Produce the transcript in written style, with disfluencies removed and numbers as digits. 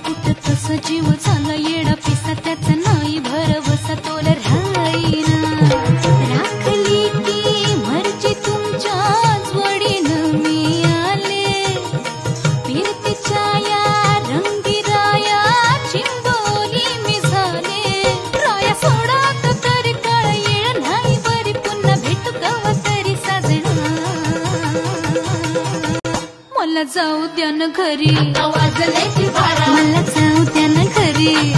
कुठ तसा जीव झाला येडा पिसा त्याचा नाही भरवसा तोल राहीना राखली ती मर्जी तुमच्याच वडीनं मी आले फिरतीच्या या रंगी राया चिंबोली मी झाले राया सोडात तरी कळ येळ नाही बरी पुन्हा भेटू कवा तरी साजना मला जाऊ द्या न घरी वाजले ती बारा मला जाऊ द्या न घरी